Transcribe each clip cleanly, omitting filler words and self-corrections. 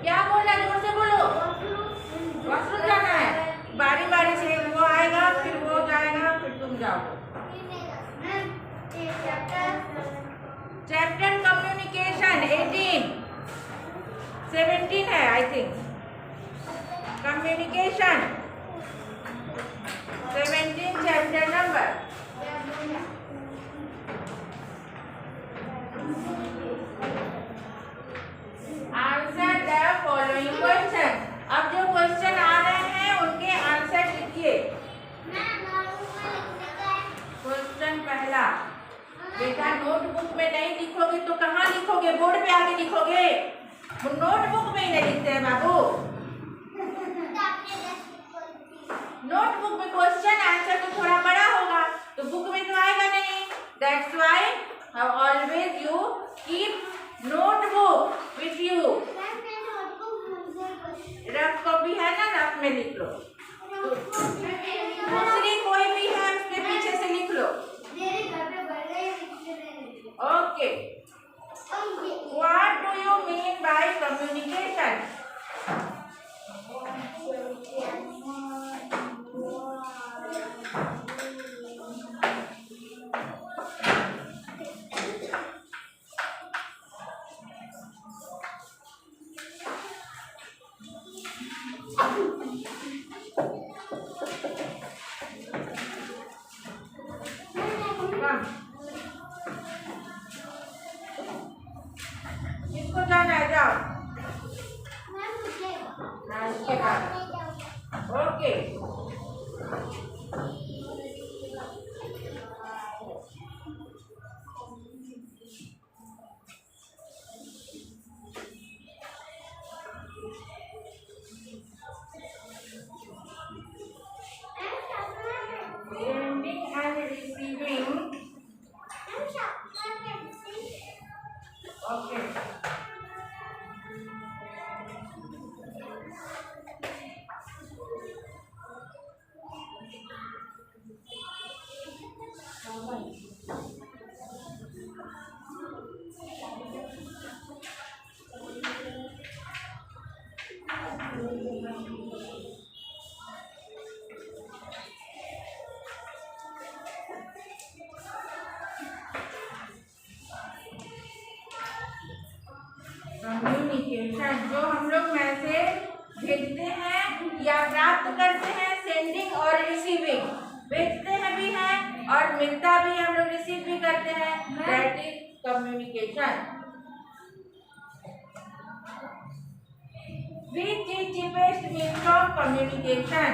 क्या बोला, जोर से बोलो। वॉशरूम जाना है, बारी बारी से वो आएगा फिर वो जाएगा फिर तुम जाओ। चैप्टर कम्युनिकेशन 18 17 है I think. Communication 17 chapter number. Answer the following question. अब जो क्वेश्चन आ रहे हैं उनके आंसर लिखिए। क्वेश्चन पहला, बेटा नोटबुक में नहीं लिखोगे तो कहाँ लिखोगे? बोर्ड पे आके लिखोगे। नोटबुक में ही नहीं लिखते हैं बाबू। नोटबुक में क्वेश्चन आंसर तो थोड़ा बड़ा होगा तो बुक में तो आएगा नहीं। That's why always you keep notebook with you. Rough copy है ना, रफ में लिख लो। दूसरी कोई भी है उसके पीछे से लिख लो। Okay, what do you mean by communication? किसको जाना है? जाओ। Okay, sending and receiving. Okay. Communication, जो हम लोग मैसेज भेजते हैं या प्राप्त करते हैं, सेंडिंग और रिसीविंग। भेजते हैं भी हैं और मिलता भी, हम लोग रिसीव भी करते हैं। That is communication. Which is cheapest means of communication?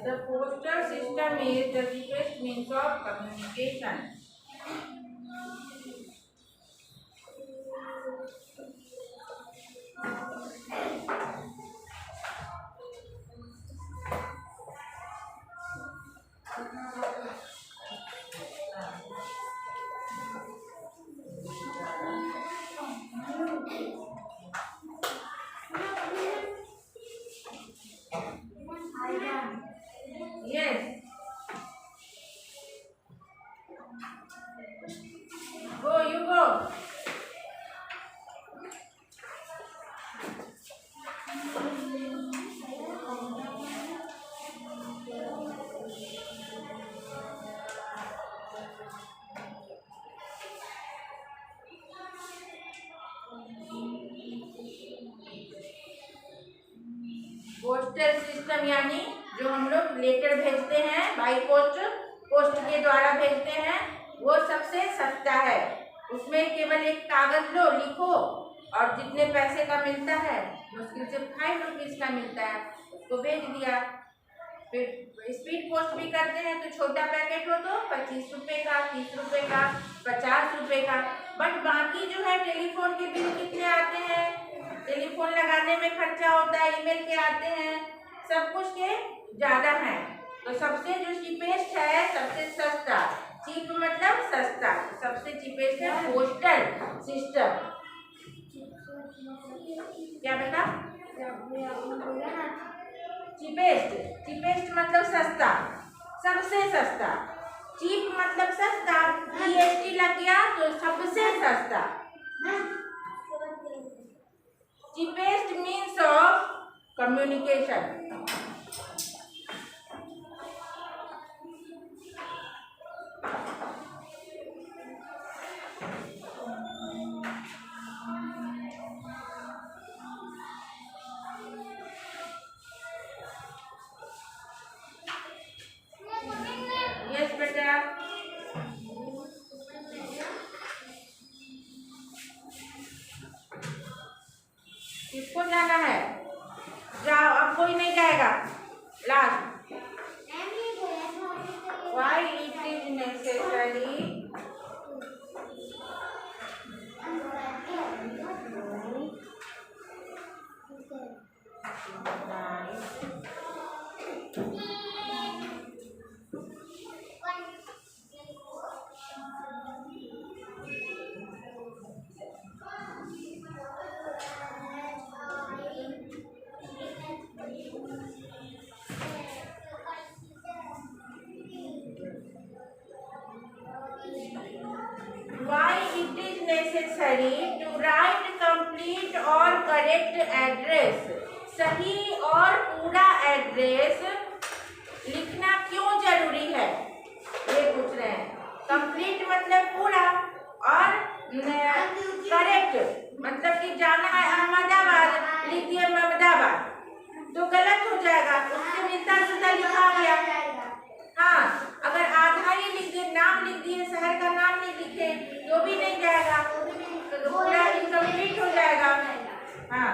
The postal system is the cheapest means of communication. Yes. Postal system यानी जो हम लोग लेटर भेजते हैं बाई पोस्ट के द्वारा भेजते हैं, वो सबसे सस्ता है। उसमें केवल एक कागज लो, लिखो और जितने पैसे का मिलता है, मुश्किल से 5 रुपीज का मिलता है, उसको भेज दिया। फिर स्पीड पोस्ट भी करते हैं तो छोटा पैकेट हो तो 25 रुपये का, 30 रुपये का, 50 रुपये का। बट बाकी जो है टेलीफोन के बिल कितने आते हैं, टेलीफोन लगाने में खर्चा होता है, ईमेल के आते हैं, सब कुछ के ज़्यादा है। तो सबसे जो चीपेस्ट है, सबसे सस्ता, चीप मतलब सस्ता, तो सबसे चीपेस्ट है पोस्टल सिस्टम। क्या बेटा? चीपेस्ट मतलब सस्ता, सबसे सस्ता। चीप मतलब सस्ता, जीएसटी लग गया तो सबसे सस्ता। Cheapest means of communication. Yes बेटा, किसको जाना है? जाओ, अब कोई नहीं जाएगा। Last, why it is necessary to write complete और करेक्ट एड्रेस। सही और पूरा एड्रेस लिखना क्यों जरूरी है, ये पूछ रहे हैं। कंप्लीट मतलब पूरा और करेक्ट मतलब कि जाना है अहमदाबाद, लिख दिया अहमदाबाद तो गलत हो जाएगा, उससे मिलता जुलता लिखा गया। हाँ, अगर आधा ही लिख दिए, नाम लिख दिए, शहर का नाम नहीं लिखे तो भी नहीं जाएगा, तो पूरा इनकम्प्लीट हो जाएगा। हाँ,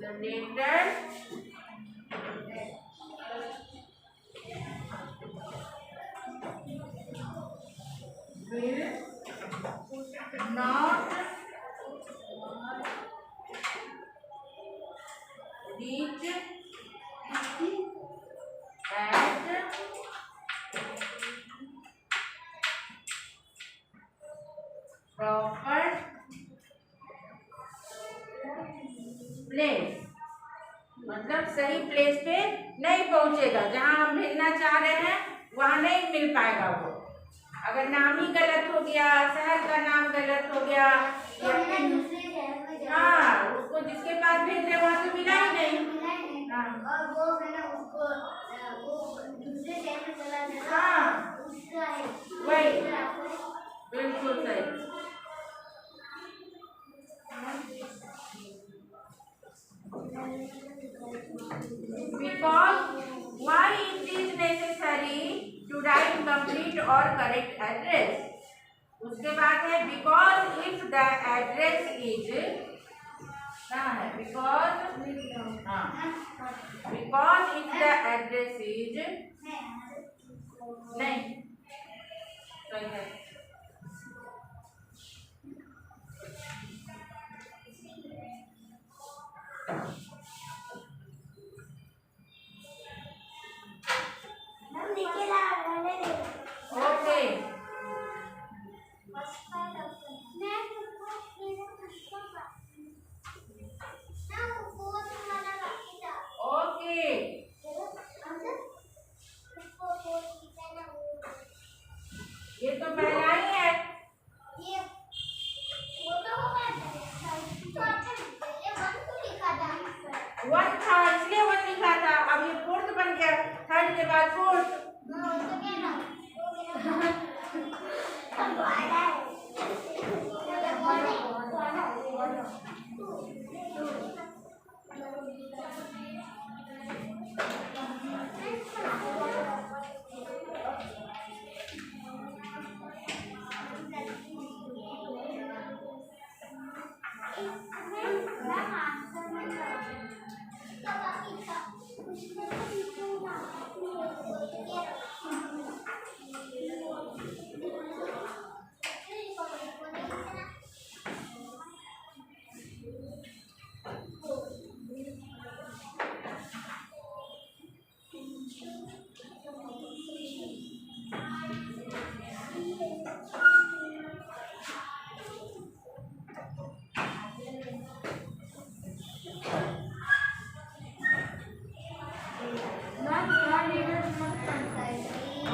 the letter will not reach at proper place, मतलब सही प्लेस पे नहीं पहुंचेगा, जहां हम भेजना चाह रहे हैं वहां नहीं मिल पाएगा वो। अगर नाम ही गलत हो गया, शहर का नाम गलत हो गया, या फिर हाँ, उसको जिसके पास भेज रहे वहां तो मिला ही नहीं। हाँ, और वो है ना, उसको वो दूसरे शहर में चला जाए। हाँ, उसका है वही, बिल्कुल सही। Because why it is necessary to write complete or correct address। उसके बाद है because if the address is कहाँ है? बिकॉज, हाँ, because if the address is नहीं सही है। ओके ओके ये तो पहला ही है। वन था इसलिए वन लिखा था, अब ये फोर्थ बन गया, थर्ड के बाद fourth.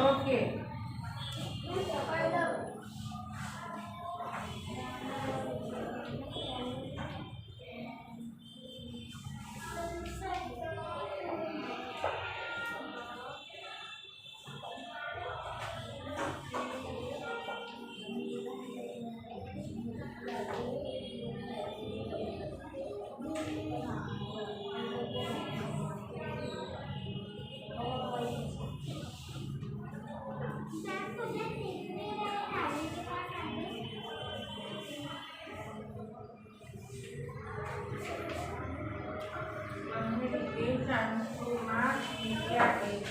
Okay communication to mass media is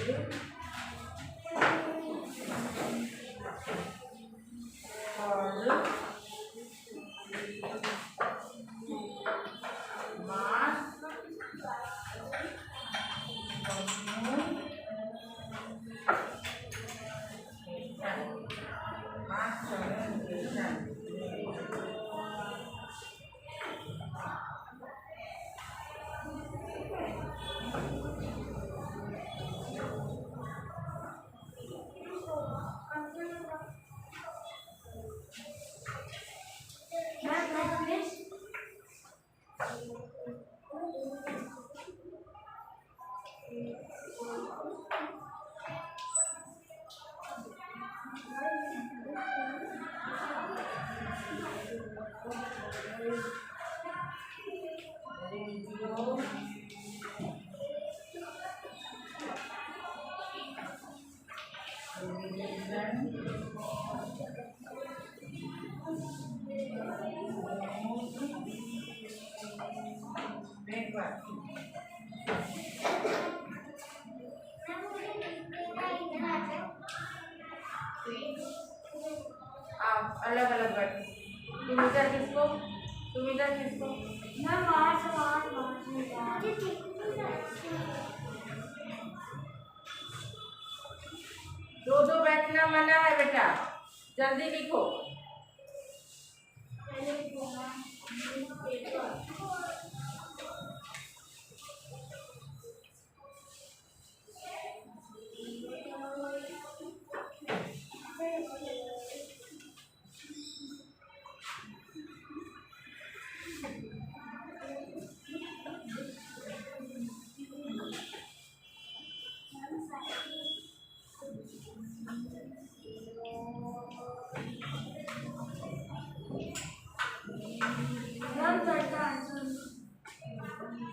called mass communication. आप अलग अलग बैठो, तुम इधर किसको, तुम इधर किसको। दो दो बैठना मना है बेटा, जल्दी लिखो।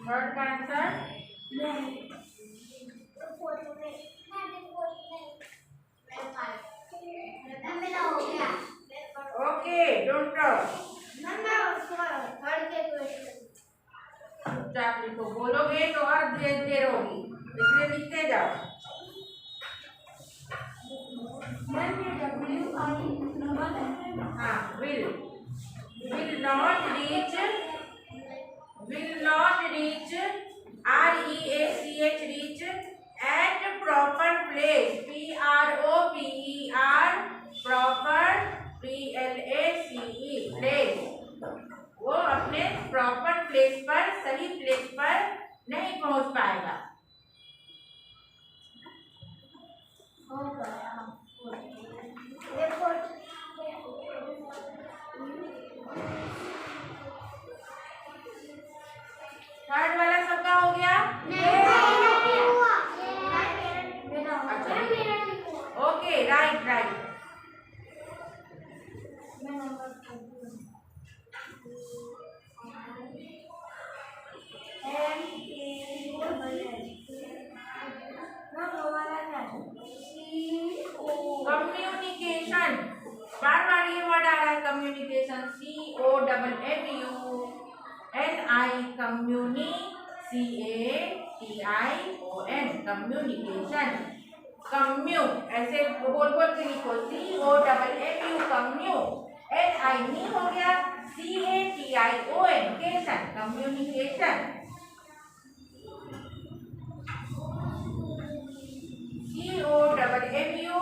थर्ड का आंसर ओके, डोंट टॉक। चुपचाप लिखो, बोलोगे तो और देर होगी, इसलिए लिखते जाओ। हाँ, will not reach, reach at proper place, proper place, वो अपने प्रॉपर प्लेस पर, सही प्लेस पर नहीं पहुंच पाएगा। थर्ड वाला सबका हो गया? अच्छा, ओके, राइट। कम्युनिकेशन, बार ये वर्ड आ रहा है, कम्युनिकेशन, COMMUNICATION, कम्युनिकेशन। कम्यू ऐसे बोल के लिखो, COMMU, कम्यू। NI हो गया, CATION, केशन, communication. COMMU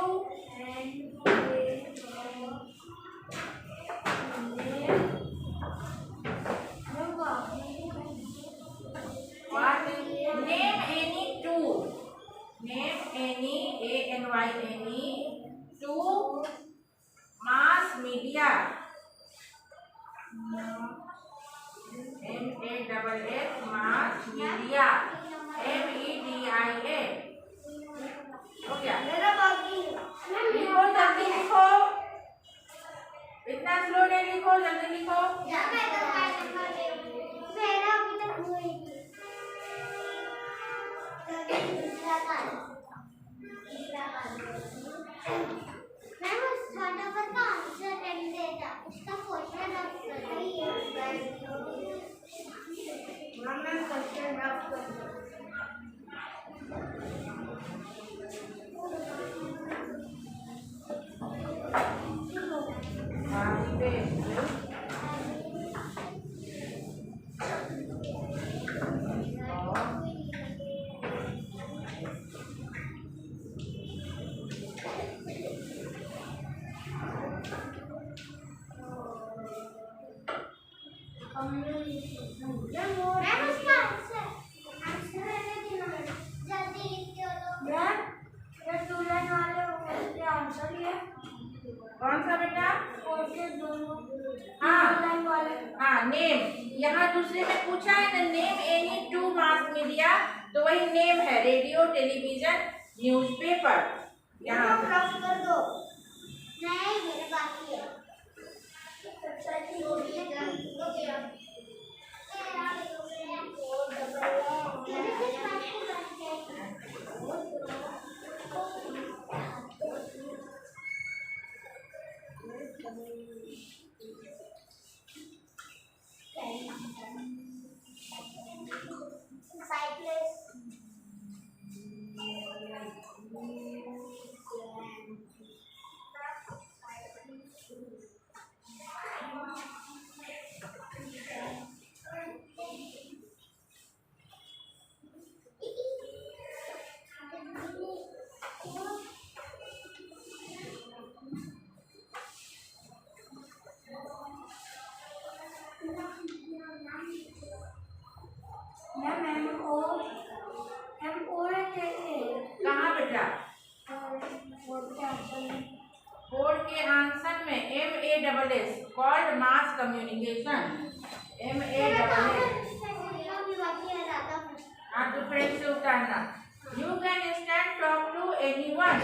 two mass media, MASS, mass media, MEDIA, हो गया? लिखो, जल्दी लिखो, इतना स्लो नहीं लिखो, जल्दी लिखो। कौन सा बेटा? हाँ, नेम, यहाँ दूसरे में पूछा है ना, name any two mass media, तो वही नेम है, रेडियो, टेलीविजन, न्यूज़पेपर। यहाँ कर दो, नहीं मेरे बाकी है। कहाँ बेटा? बोर्ड के आंसर में MASS, called mass communication, MASS। हाँ, तो फ्रेंड से उतारना। You can instant talk to anyone,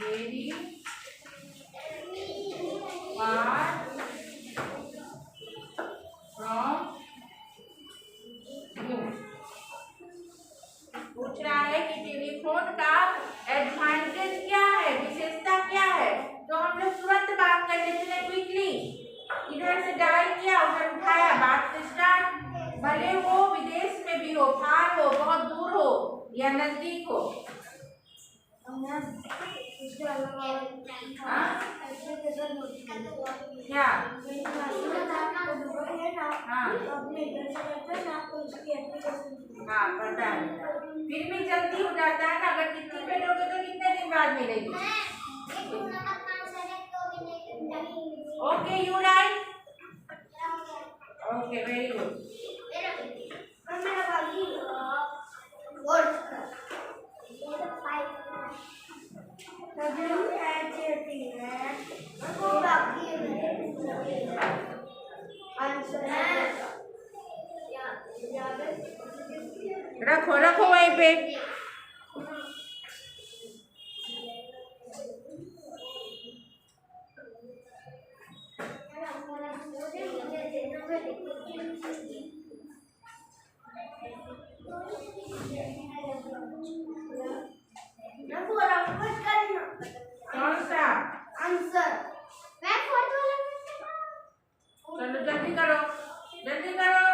Very far from you. पूछ रहा है कि टेलीफोन का एडवांटेज क्या है, विशेषता क्या है। तो हम लोग तुरंत बात कर लेते हैं क्विकली। इधर से डायल किया, उधर उठाया, बात स्टार्ट। भले वो विदेश में भी हो, फार हो, बहुत दूर हो या नजदीक हो। क्या? हाँ पता है, फिर भी जल्दी हो जाता है ना। अगर चिट्ठी भेजोगे तो कितने दिन बाद मिलेगी? Okay, you right. Okay, very good. रखो रखो वहीं पे। कौन सा आंसर? चलो जल्दी करो, जल्दी करो।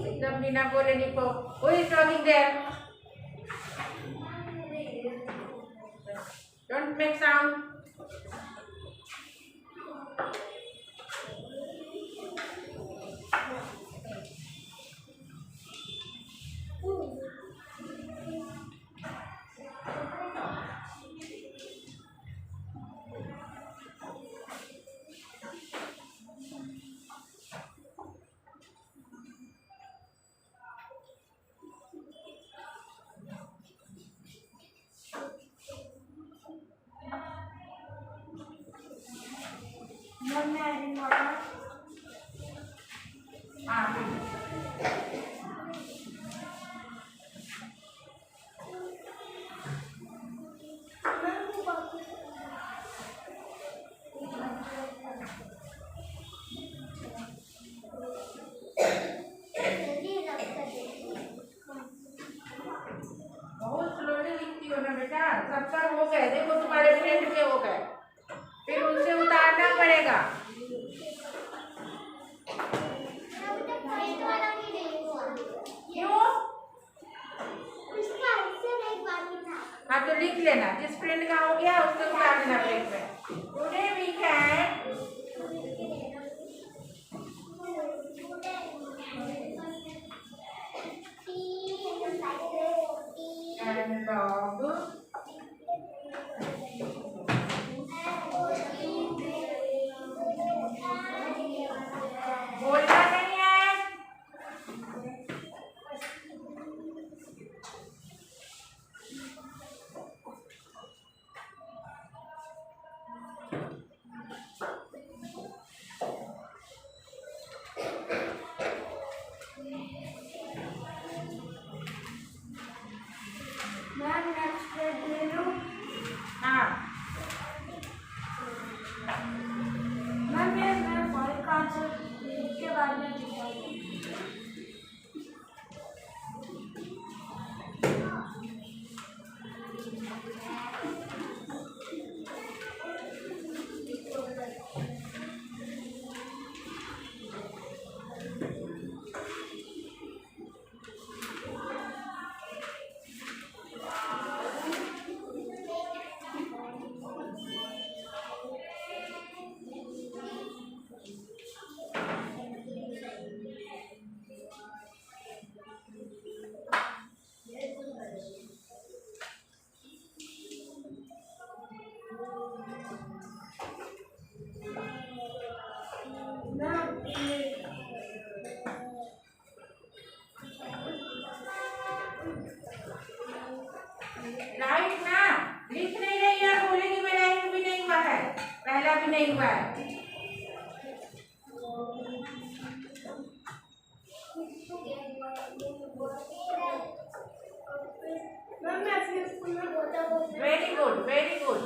एकदम बिना बोले लिखो। Who is talking there? Don't make sound. सबका हो गए, देखो तुम्हारे फ्रेंड के हो गए, फिर उनसे उतारना पड़ेगा। क्यों? हाँ तो लिख लेना, जिस फ्रेंड का हो गया उससे उतार देना पेज में। टुडे वी कैन log बोलना नहीं है। राइट ना, लिख नहीं रही है, बोलेगी मेरा एक भी नहीं हुआ है, पहला भी नहीं हुआ है। Very good, very good.